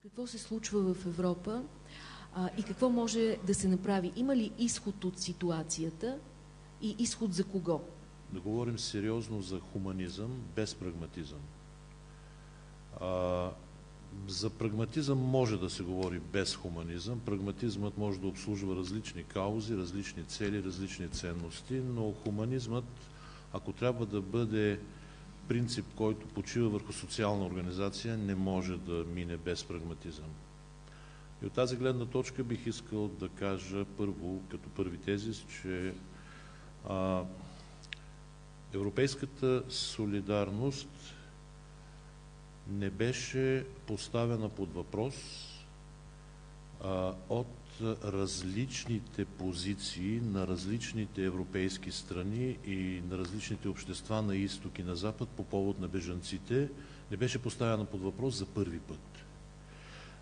Какво се случва в Европа и какво може да се направи? Има ли изход от ситуацията и изход за кого? Да говорим сериозно за хуманизъм без прагматизъм. За прагматизъм може да се говори без хуманизъм. Прагматизмът може да обслужва различни каузи, различни цели, различни ценности, но хуманизмът, ако трябва да бъде принцип, който почива върху социална организация, не може да мине без прагматизъм. И от тази гледна точка бих искал да кажа първо, като първи тезис, че европейската солидарност не беше поставена под въпрос от различните позиции на различните европейски страни и на различните общества на изток и на запад по повод на бежанците, не беше поставена под въпрос за първи път.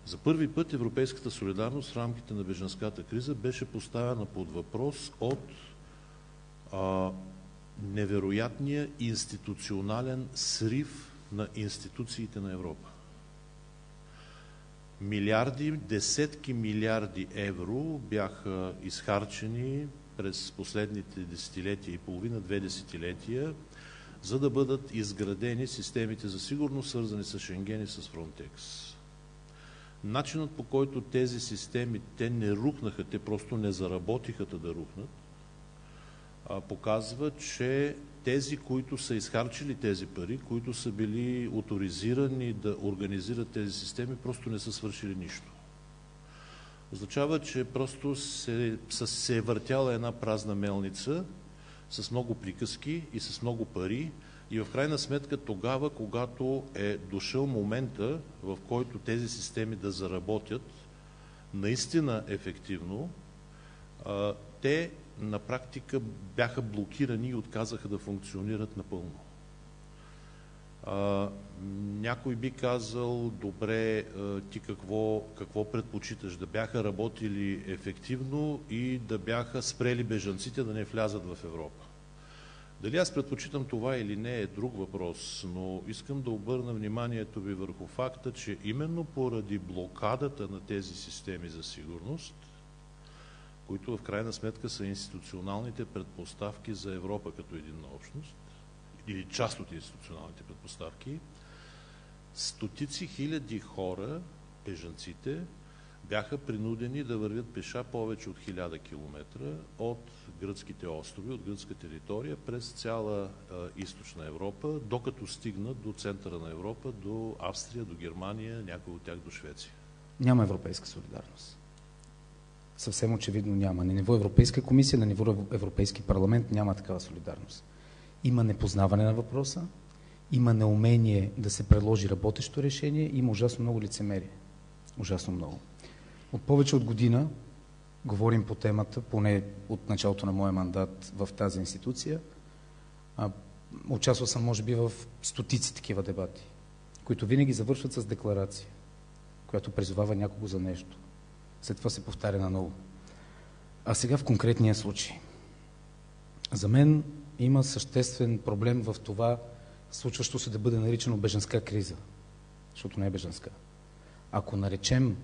За първи път европейската солидарност в рамките на бежанската криза беше поставена под въпрос от невероятния институционален срив на институциите на Европа. Милиарди, десетки милиарди евро бяха изхарчени през последните десетилетия и половина, 2 десетилетия, за да бъдат изградени системите за сигурност, свързани с Шенген и с Фронтекс. Начинът, по който тези системи, те не рухнаха, те просто не заработиха да рухнат, показва, че тези, които са изхарчили тези пари, които са били оторизирани да организират тези системи, просто не са свършили нищо. Означава, че просто се е въртяла една празна мелница с много приказки и с много пари и в крайна сметка тогава, когато е дошъл момента, в който тези системи да заработят наистина ефективно, те на практика бяха блокирани и отказаха да функционират напълно. Някой би казал, добре, ти какво предпочиташ? Да бяха работили ефективно и да бяха спрели бежанците да не влязат в Европа. Дали аз предпочитам това или не е друг въпрос, но искам да обърна вниманието ви върху факта, че именно поради блокадата на тези системи за сигурност, които в крайна сметка са институционалните предпоставки за Европа като единна общност, или част от институционалните предпоставки, стотици хиляди хора, бежанците, бяха принудени да вървят пеша повече от 1000 километра от гръцките острови, от гръцка територия, през цяла източна Европа, докато стигнат до центъра на Европа, до Австрия, до Германия, някои от тях до Швеция. Няма европейска солидарност. Съвсем очевидно няма. На ниво Европейска комисия, на ниво Европейски парламент няма такава солидарност. Има непознаване на въпроса, има неумение да се предложи работещо решение, има ужасно много лицемерие. Ужасно много. От повече от година говорим по темата, поне от началото на моя мандат в тази институция. Участвал съм, може би, в стотици такива дебати, които винаги завършват с декларация, която призовава някого за нещо. След това се повтаря наново. А сега в конкретния случай. За мен има съществен проблем в това случващо се да бъде наричано бежанска криза, защото не е бежанска. Ако наречем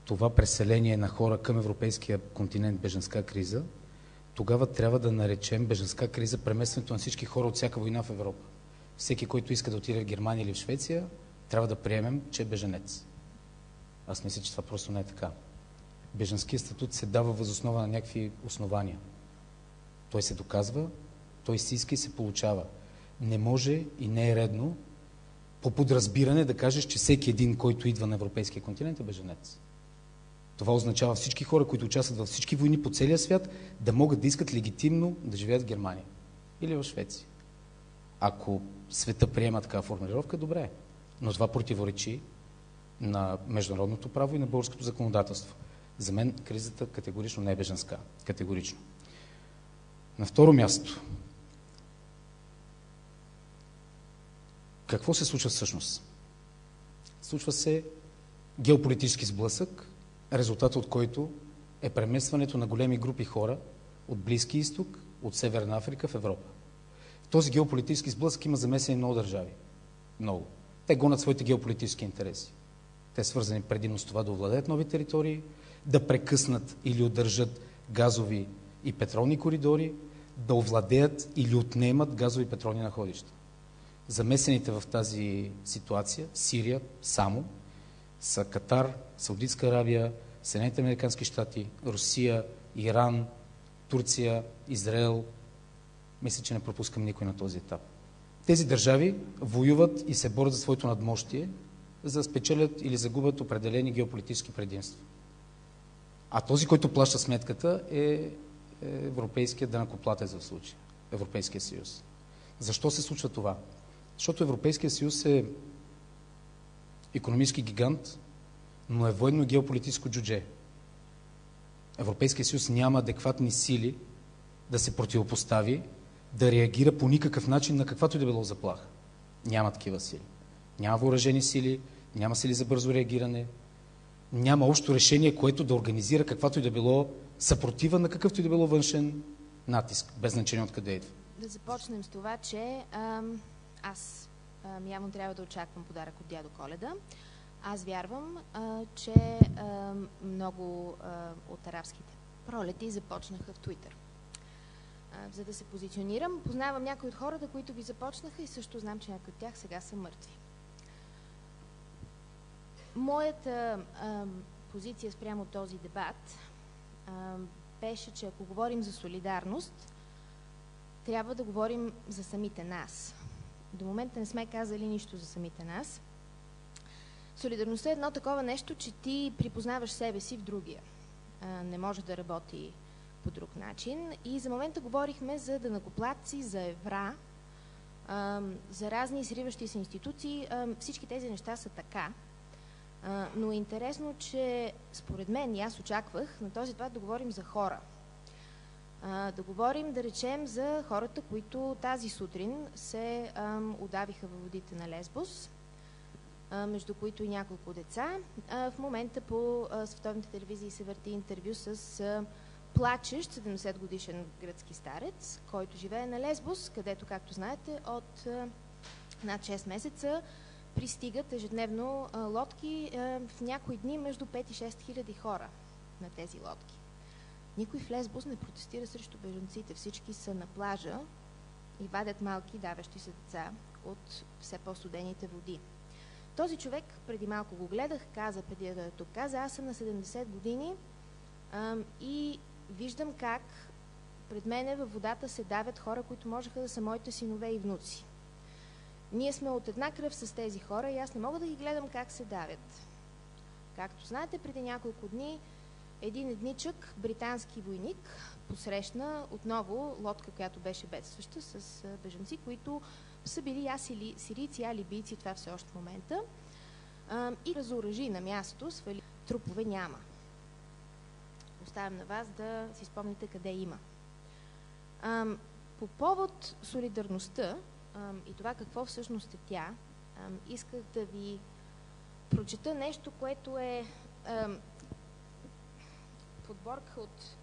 това преселение на хора към европейския континент бежанска криза, тогава трябва да наречем бежанска криза преместването на всички хора от всяка война в Европа. Всеки, който иска да отиде в Германия или в Швеция, трябва да приемем, че е бежанец. Аз мисля, че това просто не е така. Бежанският статут се дава въз основа на някакви основания. Той се доказва, той се иска и се получава. Не може и не е редно по подразбиране да кажеш, че всеки един, който идва на европейския континент е бежанец. Това означава всички хора, които участват във всички войни по целия свят, да могат да искат легитимно да живеят в Германия или в Швеция. Ако света приема такава формулировка, добре. Но това противоречи на международното право и на българското законодателство. За мен кризата категорично не е бежанска. Категорично. На второ място. Какво се случва всъщност? Случва се геополитически сблъсък, резултат от който е преместването на големи групи хора от Близки изток, от Северна Африка в Европа. В този геополитически сблъсък има замесени много държави. Много. Те гонят своите геополитически интереси. Те са свързани предимно с това да овладеят нови територии, да прекъснат или удържат газови и петролни коридори, да овладеят или отнемат газови и петролни находища. Замесените в тази ситуация, Сирия само, са Катар, Саудитска Арабия, Съединените американски щати, Русия, Иран, Турция, Израел. Мисля, че не пропускам никой на този етап. Тези държави воюват и се борят за своето надмощие, за да спечелят или загубят определени геополитически предимства. А този, който плаща сметката, е европейският данъкоплатец в случая, Европейския съюз. Защо се случва това? Защото Европейския съюз е икономически гигант, но е военно геополитическо джудже. Европейския съюз няма адекватни сили да се противопостави, да реагира по никакъв начин на каквато и да било заплаха. Няма такива сили. Няма въоръжени сили, няма сили за бързо реагиране, няма общо решение, което да организира каквато и да било съпротива на какъвто и да било външен натиск, без значение откъде идва. Да започнем с това, че аз явно трябва да очаквам подарък от дядо Коледа. Аз вярвам, че много от арабските пролети започнаха в Твитър. За да се позиционирам, познавам някои от хората, които ги започнаха и също знам, че някои от тях сега са мъртви. Моята позиция спрямо този дебат беше, че ако говорим за солидарност, трябва да говорим за самите нас. До момента не сме казали нищо за самите нас. Солидарността е едно такова нещо, че ти припознаваш себе си в другия. Не може да работи по друг начин. И за момента говорихме за данъкоплатци, за евра, за разни сриващи се институции. Всички тези неща са така. Но е интересно, че според мен, и аз очаквах на този дебат да говорим за хора. Да говорим, да речем, за хората, които тази сутрин се удавиха във водите на Лесбос, между които и няколко деца. В момента по световните телевизии се върти интервю с плачещ 70-годишен гръцки старец, който живее на Лесбос, където, както знаете, от над 6 месеца пристигат ежедневно лодки, в някои дни между 5 и 6 хиляди хора на тези лодки. Никой в Лесбос не протестира срещу бежанците. Всички са на плажа и вадят малки давещи се деца от все по-студените води. Този човек, преди малко го гледах, каза, преди да тук каза, аз съм на 70 години и виждам как пред мене във водата се давят хора, които можеха да са моите синове и внуци. Ние сме от една кръв с тези хора и аз не мога да ги гледам как се давят. Както знаете, преди няколко дни един едничък британски войник посрещна отново лодка, която беше бедстваща с бежанци, които са били сирийци, либийци, това все още в момента, и разоръжи на място, свали трупове няма. Оставям на вас да си спомните къде има. По повод солидарността и това какво всъщност е тя, исках да ви прочета нещо, което е подборка от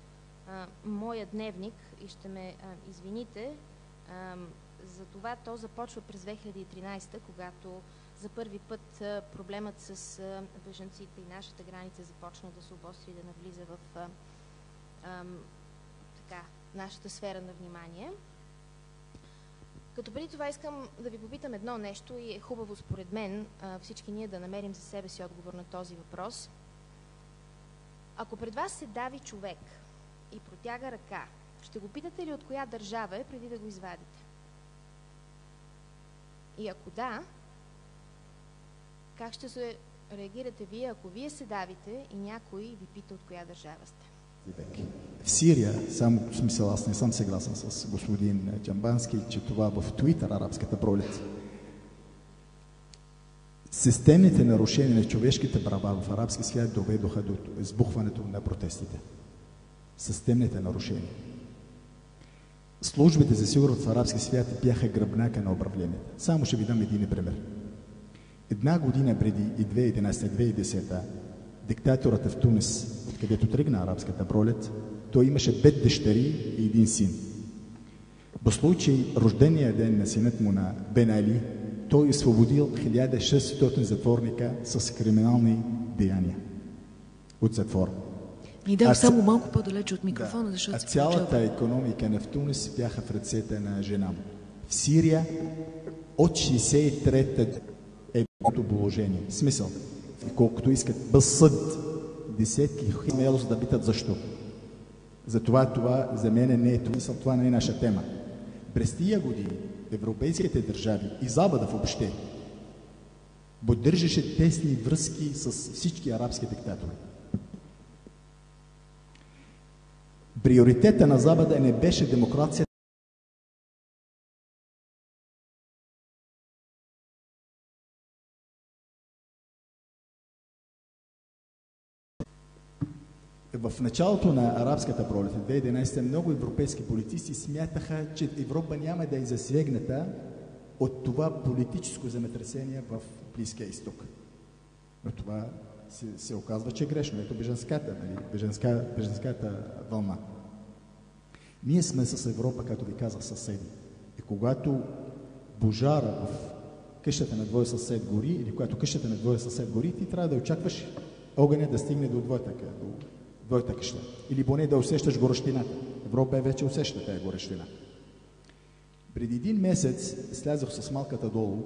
моя дневник и ще ме извините за това. То започва през 2013, когато за първи път проблемът с бежанците и нашата граница започна да се обостри, да навлиза в нашата сфера на внимание. Като преди това искам да ви попитам едно нещо и е хубаво според мен всички ние да намерим за себе си отговор на този въпрос. Ако пред вас се дави човек и протяга ръка, ще го питате ли от коя държава е преди да го извадите? И ако да, как ще се реагирате вие, ако вие се давите и някой ви пита от коя държава сте? В Сирия, само в смисъл, аз не съм съгласен с господин Джамбански, че това в Твитър, арабската пролет. Системните нарушения на човешките права в арабски свят доведоха до избухването на протестите. Системните нарушения. Службите за сигурност в арабски свят бяха гръбнака на управлението. Само ще ви дам един пример. Една година преди 2011-2010 диктаторът в Тунис, откъдето тръгна арабската пролет, той имаше 5 дъщери и един син. По случай рождения ден на синът му на Бен Али, той освободил 1600 затворника с криминални деяния от затвора. Ни дам само малко по-далече от микрофона, защото се цялата икономика на Тунис бяха в ръцете на жена му. В Сирия от 63-та е било положение. В смисъл, колкото искат, без съд, десетки химелос да питат защо. Затова това за мен не е това не е наша тема. През тия години европейските държави и Запада въобще поддържаше тесни връзки с всички арабски диктатори. Приоритета на Запада не беше демокрация. В началото на арабската пролет, 2011, много европейски политици смятаха, че Европа няма да е засегната от това политическо земетресение в Близкия изток. Но това се оказва, че е грешно. Ето бежанската вълна. Ние сме с Европа, като ви казах, съседи. И когато пожара в къщата на твоя съсед гори, или когато къщата на твоя съсед гори, ти трябва да очакваш огъня да стигне до твоята къща. Или поне да усещаш горещината. Европа вече усеща тая горещина. Преди един месец слязох с малката долу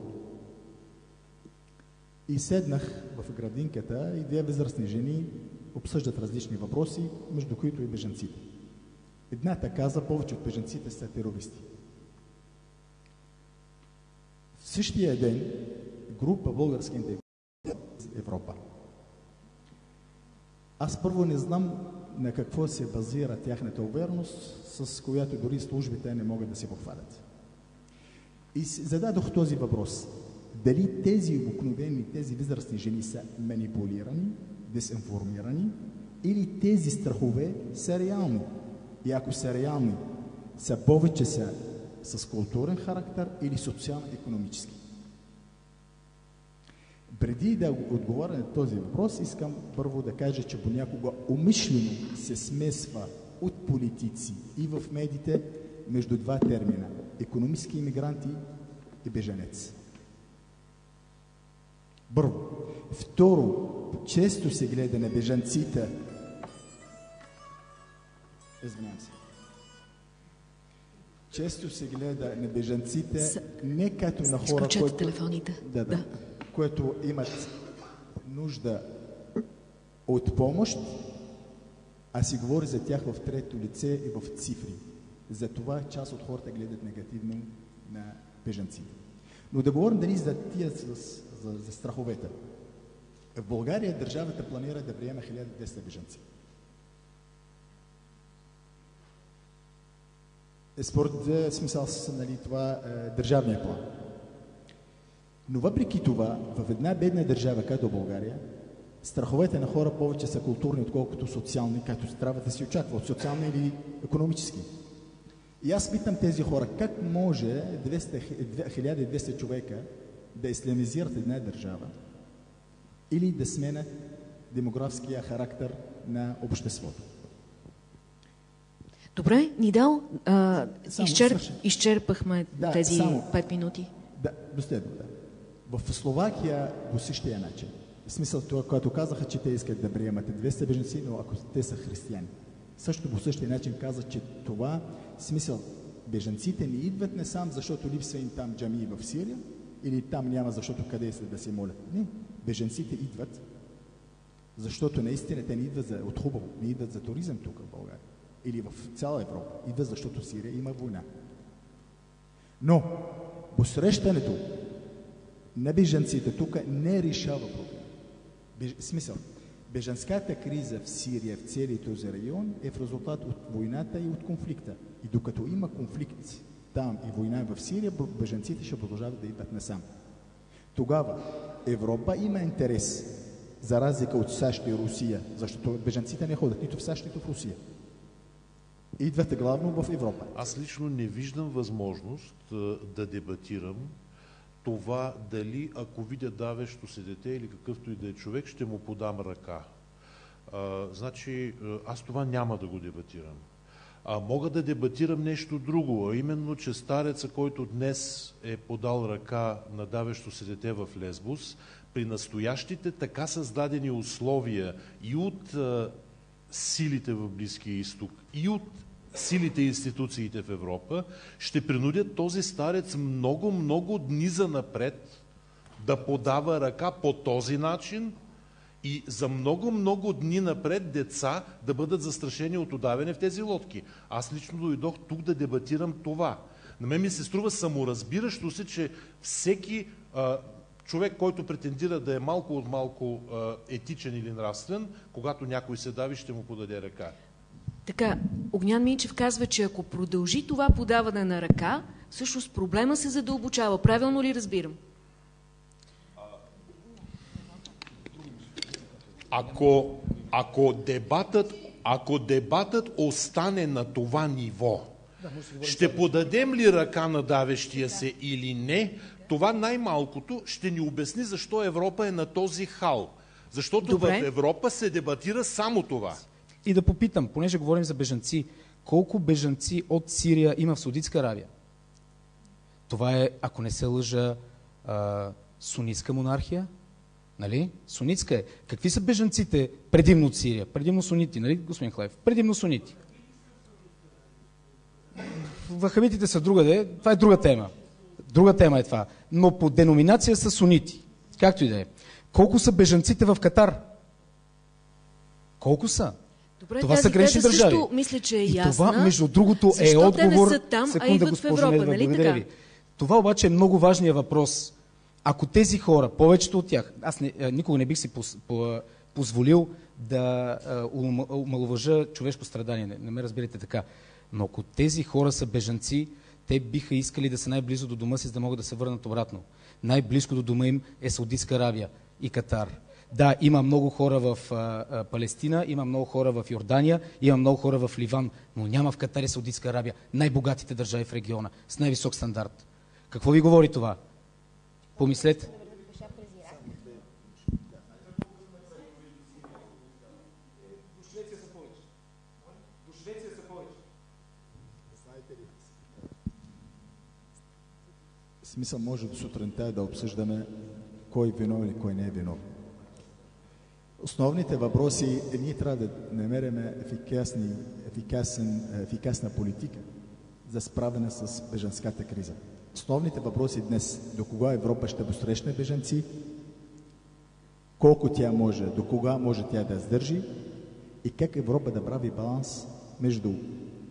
и седнах в градинката и две възрастни жени обсъждат различни въпроси, между които и бежанците. Едната каза, повече от бежанците са терористи. В същия ден група български интегранти в Европа. Аз първо не знам на какво се базира тяхната увереност, с която дори службите не могат да се похвалят. И зададох този въпрос. Дали тези обикновени, тези възрастни жени са манипулирани, дезинформирани, или тези страхове са реални? И ако са реални, са повече с културен характер или социално-икономически? Преди да отговоря на този въпрос, искам първо да кажа, че понякога умишлено се смесва от политици и в медиите между два термина – икономически имигранти и бежанец. Първо. Второ, често се гледа на бежанците. Извинявам се. Често се гледа на бежанците не като на хора, които... телефоните. Да. Които имат нужда от помощ, а се говори за тях в трето лице и в цифри. Затова част от хората гледат негативно на бежанците. Но да говорим дали за тия за страховете. В България държавата планира да приема 1200 бежанци. Според смисъл това държавния план. Но въпреки това, в една бедна държава, като България, страховете на хора повече са културни, отколкото социални, като трябва да се очаква от социални или икономически. И аз питам тези хора, как може 1200 човека да ислямизират една държава или да сменят демографския характер на обществото? Добре, Нидал, изчерпахме тези 5 минути. Да, последно, да. В Словакия по същия начин. В смисъл това, когато казаха, че те искат да приемат 200 бежанци, но ако те са християни. Също по същия начин каза, че това смисъл бежанците не идват не сам, защото липсва им там джамии в Сирия, или там няма, защото къде са да се молят. Не, бежанците идват, защото наистина те не идват от хубаво, не идват за туризъм тук в България. Или в цяла Европа. Идват, защото Сирия има война. Но посрещането на бежанците тук не решава проблема. Смисъл, бежанската криза в Сирия, в целия този район е в резултат от войната и от конфликта. И докато има конфликт там и война в Сирия, бежанците ще продължават да идват насам. Тогава Европа има интерес, за разлика от САЩ и Русия, защото бежанците не ходят нито в САЩ, нито в Русия. Идват главно в Европа. Аз лично не виждам възможност да дебатирам това дали ако видя давещо се дете или какъвто и да е човек, ще му подам ръка. Значи, аз това няма да го дебатирам. Мога да дебатирам нещо друго, а именно, че стареца, който днес е подал ръка на давещо се дете в Лесбос, при настоящите така създадени условия и от силите в Близкия изток, и от силите и институциите в Европа, ще принудят този старец много дни занапред да подава ръка по този начин и за много дни напред деца да бъдат застрашени от удавяне в тези лодки. Аз лично дойдох тук да дебатирам това. На мен ми се струва саморазбиращо се, че всеки човек, който претендира да е малко от малко етичен или нравствен, когато някой се дави, ще му подаде ръка. Така, Огнян Минчев казва, че ако продължи това подаване на ръка, всъщност проблема се задълбочава. Правилно ли разбирам? Ако дебатът остане на това ниво, ще подадем ли ръка на давещия се или не, това най-малкото ще ни обясни защо Европа е на този хал. Защото Добре. В Европа се дебатира само това. И да попитам, понеже говорим за бежанци, колко бежанци от Сирия има в Саудитска Аравия? Това е, ако не се лъжа, сунитска монархия, нали? Сунитска е. Какви са бежанците предимно от Сирия? Предимно сунити, нали, господин Хлаев? Предимно сунити. Вахабитите са другаде, това е друга тема. Друга тема е това. Но по деноминация са сунити. Както и да е. Колко са бежанците в Катар? Колко са? Добре, това са гранични държави. Също мисля, че е и ясна. това, между другото, е отговор... Защо те не са там, Секунда, а идват в госпожо Европа, Недева, нали благодаря така? ви. Това обаче е много важният въпрос. Ако тези хора, повечето от тях, аз никога не бих си позволил да омаловажа човешко страдание, не ме разбирате така, но ако тези хора са бежанци, те биха искали да са най-близо до дома си, за да могат да се върнат обратно. Най-близко до дома им е Саудитска Аравия и Катар. Да, има много хора в Палестина, има много хора в Йордания, има много хора в Ливан, но няма в Катар и Саудитска Арабия, най-богатите държави в региона, с най-висок стандарт. Какво ви говори това? Помислете. Смисъл може до сутринта да обсъждаме кой е виновен и кой не е виновен. Основните въпроси, ние трябва да намерим ефикасна политика за справяне с бежанската криза. Основните въпроси днес: до кога Европа ще посрещне бежанци, колко тя може, до кога може тя да сдържи и как Европа да прави баланс между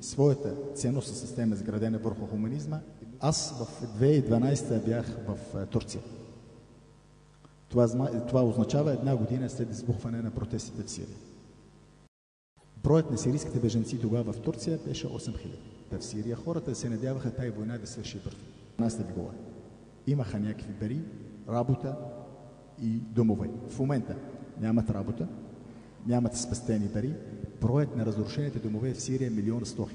своята ценностна система, изградена върху хуманизма. Аз в 2012 бях в Турция. Това означава една година след избухване на протестите в Сирия. Броят на сирийските бежанци тогава в Турция беше 8000. В Сирия хората се надяваха тази война да свърши бързо. Аз да ви говоря. Имаха някакви пари, работа и домове. В момента нямат работа, нямат спестени пари. Броят на разрушените домове в Сирия е 1 100 000.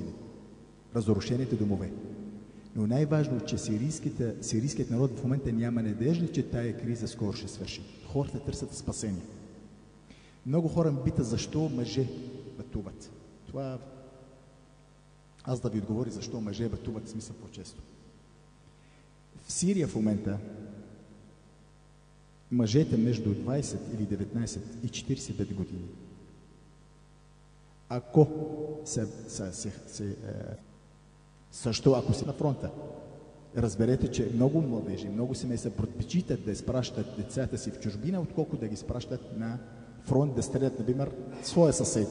Разрушените домове. Но най-важно е, че сирийският народ в момента няма надежда, че тая криза скоро ще свърши. Хората търсят спасение. Много хора ме питат защо мъже пътуват. Това аз да ви отговоря защо мъже пътуват, смисъл по-често. В Сирия в момента мъжете между 20 или 19 и 45 години, ако ако си на фронта, разберете, че много младежи, много семейства предпочитат да изпращат децата си в чужбина, отколкото да ги изпращат на фронт да стрелят, например, своя съсед.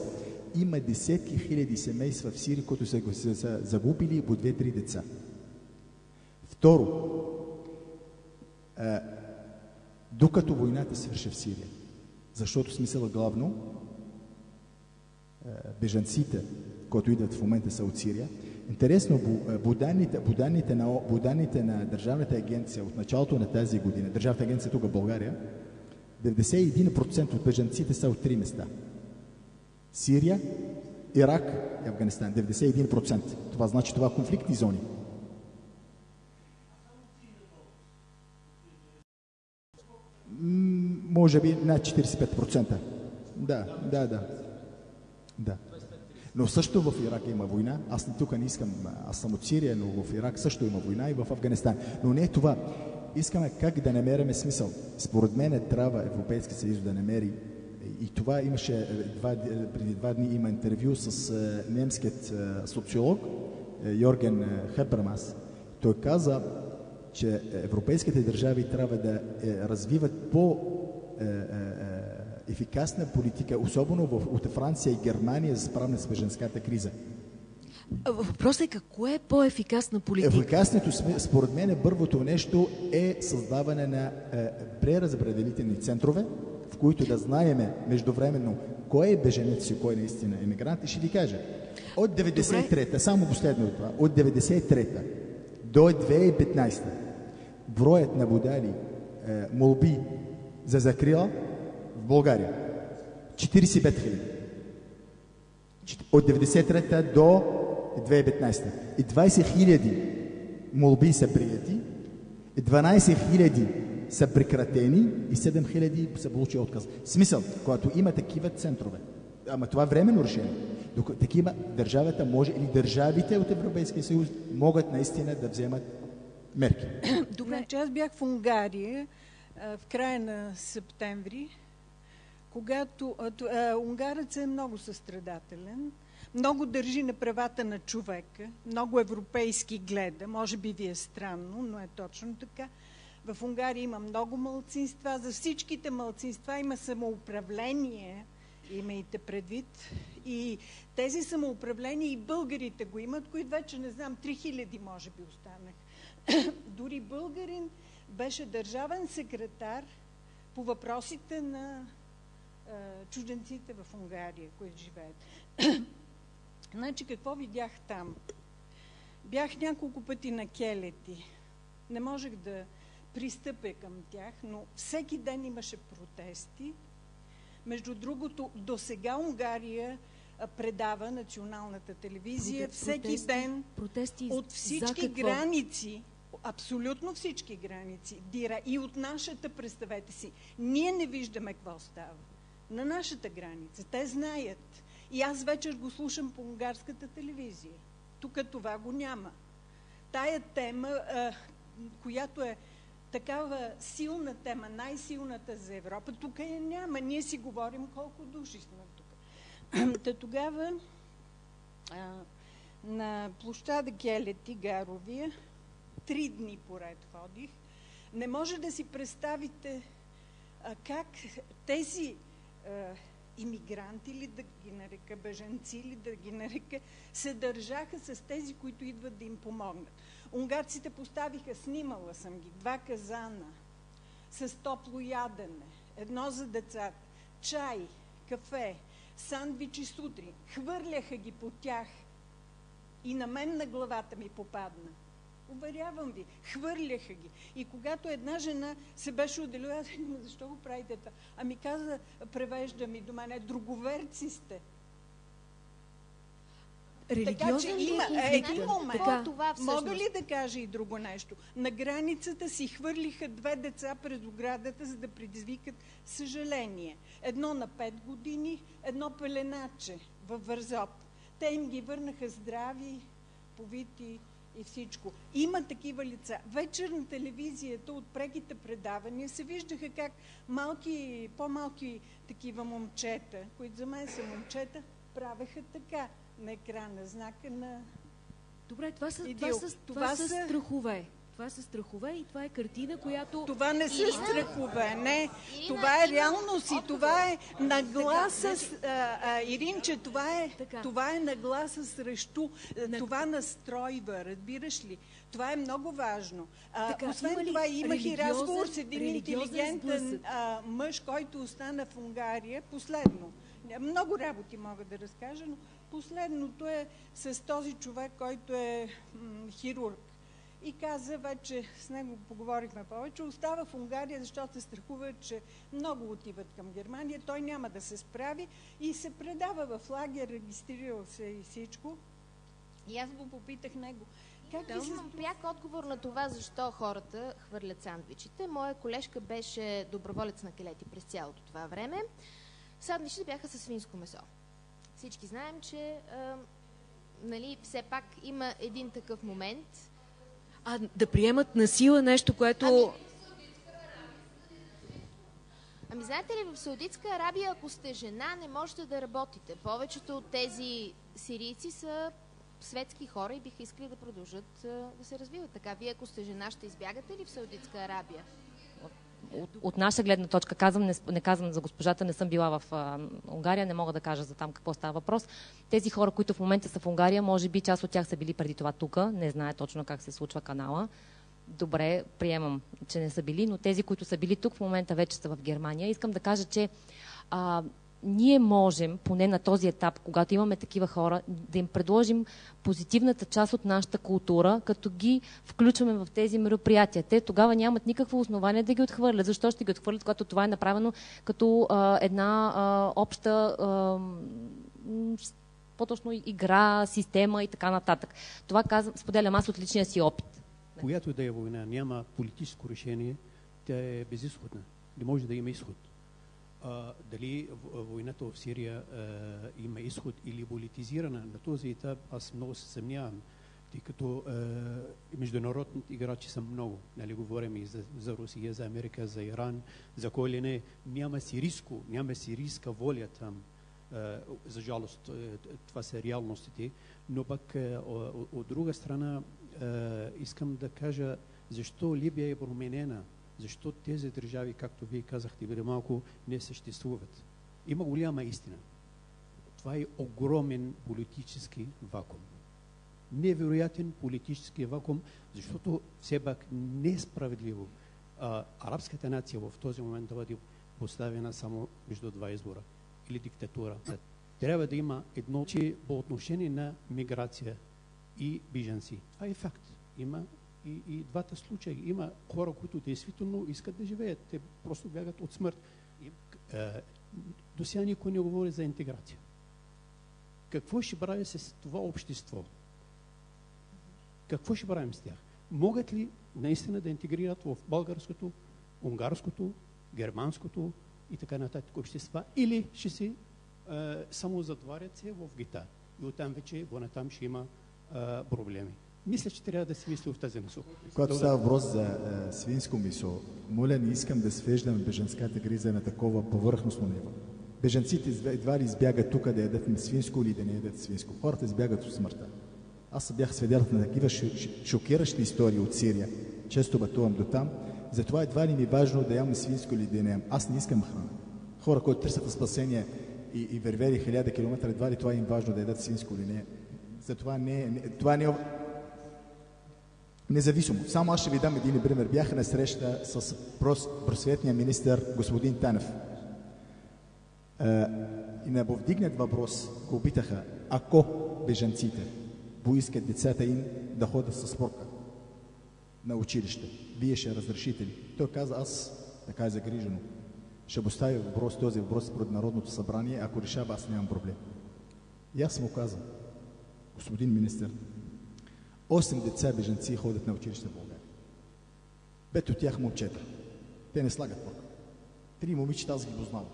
Има десетки хиляди семейства в Сирия, които са загубили по 2-3 деца. Второ, докато войната свърши в Сирия, защото смисъл главно, бежанците, които идват в момента са от Сирия. Интересно, данните на Държавната агенция от началото на тази година, Държавната агенция тук в България, 91% от бежанците са от 3 места. Сирия, Ирак и Афганистан. 91%. Това значи това конфликтни зони. Може би над 45%. Да. Но също в Ирак има война. Аз тук не искам, аз съм от Сирия, но в Ирак също има война и в Афганистан. Но не е това. Искаме как да намерим смисъл. Според мен трябва Европейски съюз да намери, и това имаше преди 2 дни има интервю с немският социолог Йорген Хебермас. Той каза, че европейските държави трябва да развиват по-ефикасна политика, особено от Франция и Германия за справяне с бежанската криза. Въпросът е какво е по-ефикасна политика? Ефикасното, според мен, първото нещо е създаване на преразпределителни центрове, в които да знаеме междувременно кой е беженец и кой наистина е емигрант. И ще ви кажа, от 93-та, само последно това, от 93-та до 2015 броят на подали молби за закрила в България 45 000. От 93-та до 2015. И 20 000 молби са прияти, 12 000 са прекратени и 7 000 са получили отказ. Смисъл, когато има такива центрове, ама това временно решение, докато такива държавата може или държавите от Европейския съюз могат наистина да вземат мерки. Добре, че аз бях в Унгария в края на септември, когато унгарец е много състрадателен, много държи на правата на човека, много европейски гледа, може би ви е странно, но е точно така. В Унгария има много малцинства, за всичките малцинства има самоуправление, имайте предвид, и тези самоуправления и българите го имат, които вече не знам, 3000 може би останах. Дори българин беше държавен секретар по въпросите на чужденците в Унгария, които живеят. Значи, какво видях там? Бях няколко пъти на келети. Не можех да пристъпя към тях, но всеки ден имаше протести. Между другото, до сега Унгария предава националната телевизия всеки ден от всички граници, абсолютно всички граници, и от нашата, представете си, ние не виждаме какво става. На нашата граница. Те знаят. И аз вечер го слушам по унгарската телевизия. Тук това го няма. Тая тема, която е такава силна тема, най-силната за Европа, тук я няма. Ние си говорим колко души сме тук. Та тогава на площада Келети, Гаровия, 3 дни поред ходих. Не може да си представите как тези имигранти, или да ги нарека бежанци, или да ги нарека, се държаха с тези, които идват да им помогнат. Унгарците поставиха, снимала съм ги, 2 казана с топло ядене, 1 за децата, чай, кафе, сандвичи сутрин. Хвърляха ги по тях и на мен на главата ми попадна. Уверявам ви, хвърляха ги. И когато една жена се беше отделила, защо го правите това? Ами каза, превежда ми до мене, друговерци сте. Така че има един момент. Мога ли да кажа и друго нещо? На границата си хвърлиха 2 деца през оградата, за да предизвикат съжаление. 1 на 5 години, 1 пеленаче във Вързоп. Те им ги върнаха здрави, повити и всичко. Има такива лица. Вечер на телевизията от преките предавания се виждаха как малки, по-малки такива момчета, които за мен са момчета, правеха така на екрана, знака на... Добре, това са страхове. Това са страхове и това е картина, която... Това не са страхове, не. Това е реалност и това е нагласа... Иринче, това е нагласа срещу... Това настройва, разбираш ли? Това е много важно. Освен това, имах и разговор с един интелигентен мъж, който остана в Унгария. Последно. Много работи мога да разкажа, но последното е с този човек, който е хирург. И каза, вече с него поговорихме повече, остава в Унгария, защото се страхува, че много отиват към Германия, той няма да се справи и се предава в лагер, регистрирал се и всичко. И аз го попитах него. Имам пряк отговор на това, защо хората хвърлят сандвичите. Моя колежка беше доброволец на келети през цялото това време. Сандвичите бяха със свинско месо. Всички знаем, че нали, все пак има един такъв момент. А да приемат на сила нещо, което... Ами знаете ли, в Саудитска Арабия, ако сте жена, не можете да работите. Повечето от тези сирийци са светски хора и биха искали да продължат да се развиват така. Вие, ако сте жена, ще избягате ли в Саудитска Арабия? От наша гледна точка, не казвам за госпожата, не съм била в Унгария, не мога да кажа за там какво става въпрос. Тези хора, които в момента са в Унгария, може би част от тях са били преди това тук, не знае точно как се случва канала. Добре, приемам, че не са били, но тези, които са били тук, в момента вече са в Германия. Искам да кажа, че ние можем, поне на този етап, когато имаме такива хора, да им предложим позитивната част от нашата култура, като ги включваме в тези мероприятия. Те тогава нямат никакво основание да ги отхвърлят. Защо ще ги отхвърлят, когато това е направено като една обща по-точно игра, система и така нататък. Това споделям аз от личния си опит. Която да е война, няма политическо решение, тя е безизходна. Не може да има изход. Дали войната в Сирия има изход или политизирана, на този етап аз много се съмнявам, тъй като международните играчи са много. Нали, говорим и за Русия, за Америка, за Иран, за кой ли не. Няма сирийска воля там. За жалост, това са реалностите. Но пък от друга страна искам да кажа защо Либия е променена. Защо тези държави, както вие казахте преди малко, не съществуват. Има голяма истина. Това е огромен политически вакуум. Невероятен политически вакуум, защото все пак не е справедливо арабската нация в този момент да бъде поставена само между два избора или диктатура. Трябва да има едно, че по отношение на миграция и бежанци. Това е факт. Има и двата случая. Има хора, които действително искат да живеят. Те просто бягат от смърт. До сега никой не говори за интеграция. Какво ще правим с това общество? Какво ще правим с тях? Могат ли наистина да интегрират в българското, унгарското, германското и така нататък общества? Или ще се само затварят се в гета? И оттам вече, там ще има проблеми. Мисля, че трябва да се мисли в тази насока. Когато става въпрос за свинско месо, моля, не искам да свеждам бежанската криза на такова повърхностно ниво. Бежанците едва ли избягат тук да ядат свинско или да не ядат свинско. Хората избягат от смъртта. Аз бях свидетел на такива шокиращи истории от Сирия. Често пътувам до там. Затова едва ли ми е важно да ям свинско или да не ям. Аз не искам храна. Хора, които търсят спасение и вървели 1000 км, едва ли това им важно да ядат свинско или не. Затова това не е независимо. Само аз ще ви дам един пример. Бях на среща с просветния министър господин Танев. И на повдигнат въпрос го питаха, ако бежанците поискат децата им да ходят със спорка на училище, вие ще разрешите ли? Той каза, аз така е загрижено. Ще поставя този въпрос пред Народното събрание, ако решава, аз нямам проблем. И аз му казвам, господин министър, 8 деца бежанци ходят на училище в България. 5 от тях момчета. Те не слагат порка. 3 момичета аз ги познавам.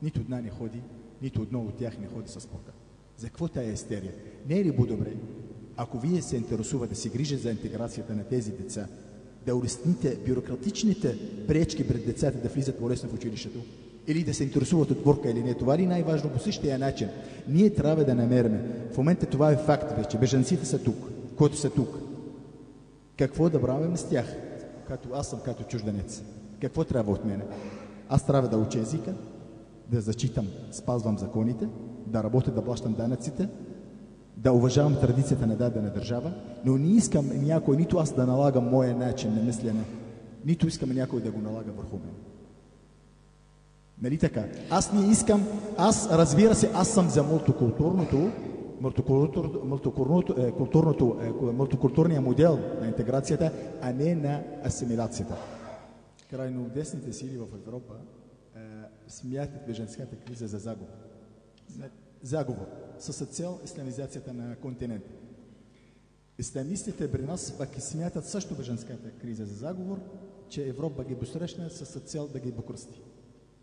Нито една не ходи, нито едно от тях не ходи с порка. За какво тая истерия? Не е ли по-добре, ако вие се интересувате да се грижат за интеграцията на тези деца, да улесните бюрократичните пречки пред децата да влизат по-лесно в училището? Или да се интересуват от порка или не? Това ли е най-важно по същия начин? Ние трябва да намерим. В момента това е факт вече. Бежанците са тук, които са тук. Какво да правим с тях? Аз съм като чужденец. Какво трябва от мене? Аз трябва да уча езика, да зачитам, спазвам законите, да работя, да плащам данъците, да уважавам традицията на дадена държава, но не искам някой, нито аз да налагам моя начин на мислене, нито искам някой да го налага върху мен. Нали така? Аз не искам, разбира се, аз съм за мултикултурния модел на интеграцията, а не на асимилацията. Крайно десните сили в Европа смятат бежанската криза за заговор. Заговор с цел исламизацията на континента. Исламистите при нас пък смятат също бежанската криза за заговор, че Европа ги посрещна с цел да ги покръсти.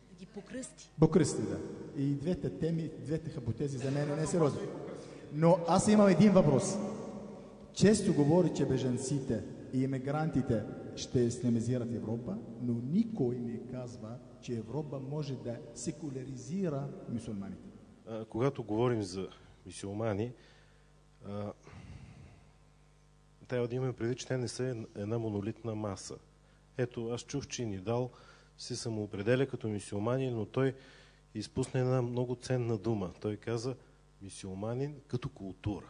Да ги покръсти. Покръсти, да. И двете теми, двете хипотези за мен не са сериозни. Но аз имам един въпрос. Често говори, че бежанците и иммигрантите ще ислямизират Европа, но никой не казва, че Европа може да секуляризира мюсюлманите. Когато говорим за мюсюлмани, трябва да имаме предвид, че те не са една монолитна маса. Ето, аз чух, че Нидал се самоопределя като мюсюлманин, но той изпусна една много ценна дума. Той каза мюсюлманин като култура.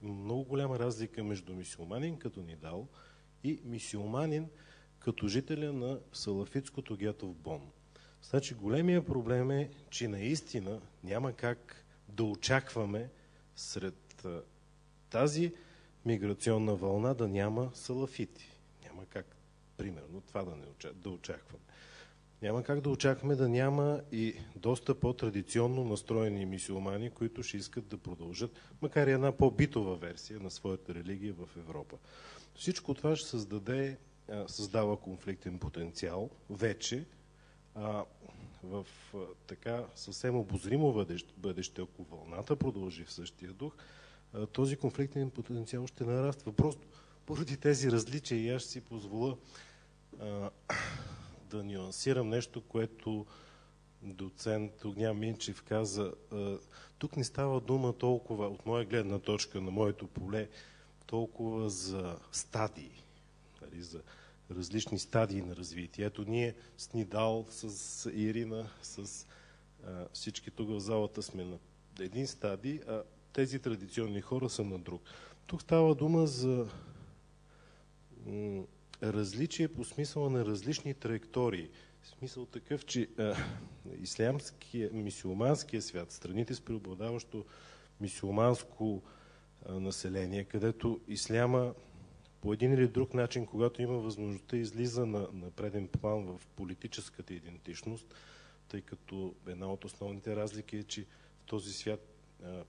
Има много голяма разлика между мюсюлманин като Нидал и мюсюлманин като жителя на салафитското гето в Бон. Значи големия проблем е, че наистина няма как да очакваме сред тази миграционна вълна да няма салафити. Няма как, примерно, това да очакваме. Няма как да очакваме да няма и доста по-традиционно настроени мюсюлмани, които ще искат да продължат, макар и една по-битова версия на своята религия в Европа. Всичко това ще създава конфликтен потенциал вече в така съвсем обозримо бъдеще, ако вълната продължи в същия дух, този конфликтен потенциал ще нараства. Просто поради тези различия и аз ще си позволя да нюансирам нещо, което доцент Огнян Минчев каза. Тук не става дума толкова, от моя гледна точка, на моето поле, толкова за стадии, за различни стадии на развитие. Ето ние с Нидал, с Ирина, с всички тук в залата сме на един стадий, а тези традиционни хора са на друг. Тук става дума за различие по смисъла на различни траектории. В смисъл такъв, че мюсюлманския свят, страните с преобладаващо мюсюлманско население, където исляма по един или друг начин, когато има възможността, излиза на преден план в политическата идентичност, тъй като една от основните разлики е, че в този свят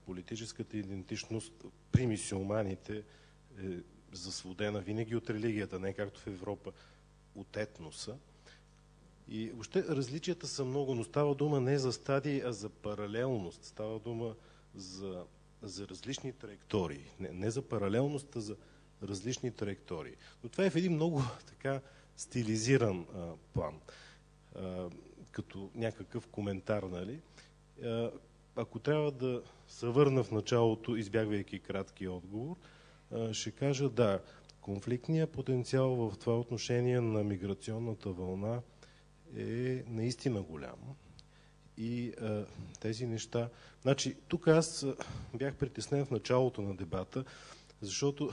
политическата идентичност при мюсюлманите е засводена винаги от религията, не както в Европа, от етноса. И въобще различията са много, но става дума не за стадии, а за паралелност. Става дума за различни траектории. Не за паралелност, а за различни траектории. Но това е в един много така стилизиран план. Като някакъв коментар, нали? Ако трябва да се върна в началото, избягвайки кратки отговор, ще кажа да, конфликтният потенциал в това отношение на миграционната вълна е наистина голям. И тези неща... Значи, тук аз бях притеснен в началото на дебата, защото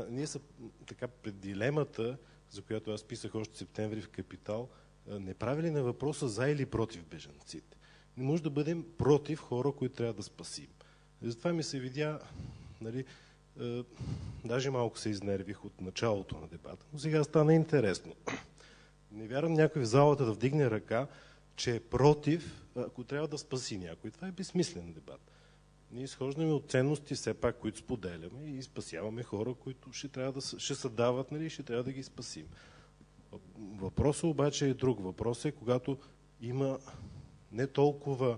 ние са така пред дилемата, за която аз писах още септември в Капитал, не прави ли на въпроса за или против бежанците? Не може да бъдем против хора, които трябва да спасим. Затова ми се видя, нали, даже малко се изнервих от началото на дебата, но сега стана интересно. Не вярвам някой в залата да вдигне ръка, че е против, ако трябва да спаси някой. Това е безсмислен дебат. Ние изхождаме от ценности, все пак, които споделяме и спасяваме хора, които ще се дават, нали, ще трябва да ги спасим. Въпросът обаче е друг. Въпросът е, когато има не толкова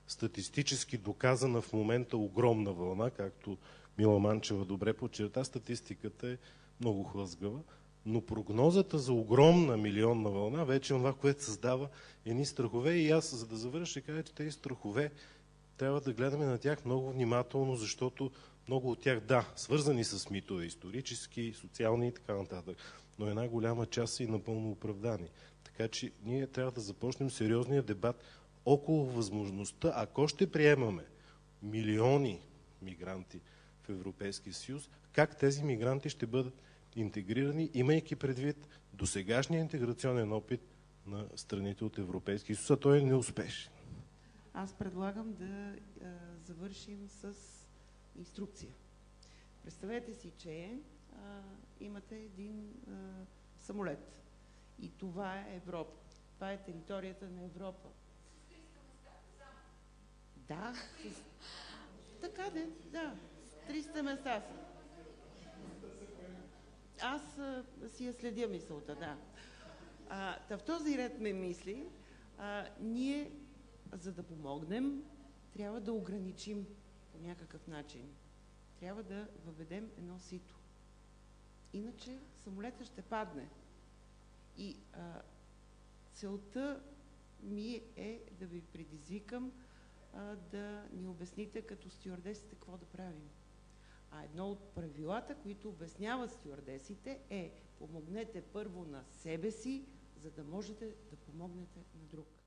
статистически доказана в момента огромна вълна, както Мила Манчева добре подчерта, статистиката е много хлъзгава, но прогнозата за огромна милионна вълна вече е това, което създава едни страхове. И аз, за да завърша, ще кажа, че тези страхове трябва да гледаме на тях много внимателно, защото много от тях, да, свързани с митове, исторически, социални и така нататък, но една голяма част са и напълно оправдани. Така че ние трябва да започнем сериозния дебат около възможността, ако ще приемаме милиони мигранти в Европейския съюз, как тези мигранти ще бъдат интегрирани, имайки предвид досегашния интеграционен опит на страните от Европейския съюз, а той е неуспешен. Аз предлагам да завършим с инструкция. Представете си, че имате един самолет и това е Европа. Това е територията на Европа. Да, така де, да, 300 места са. Аз си я следя мисълта, да. В този ред ме мисли, ние, за да помогнем, трябва да ограничим по някакъв начин. Трябва да въведем едно сито. Иначе самолетът ще падне. И целта ми е да ви предизвикам да ни обясните като стюардесите какво да правим. А едно от правилата, които обясняват стюардесите, е: помогнете първо на себе си, за да можете да помогнете на друг.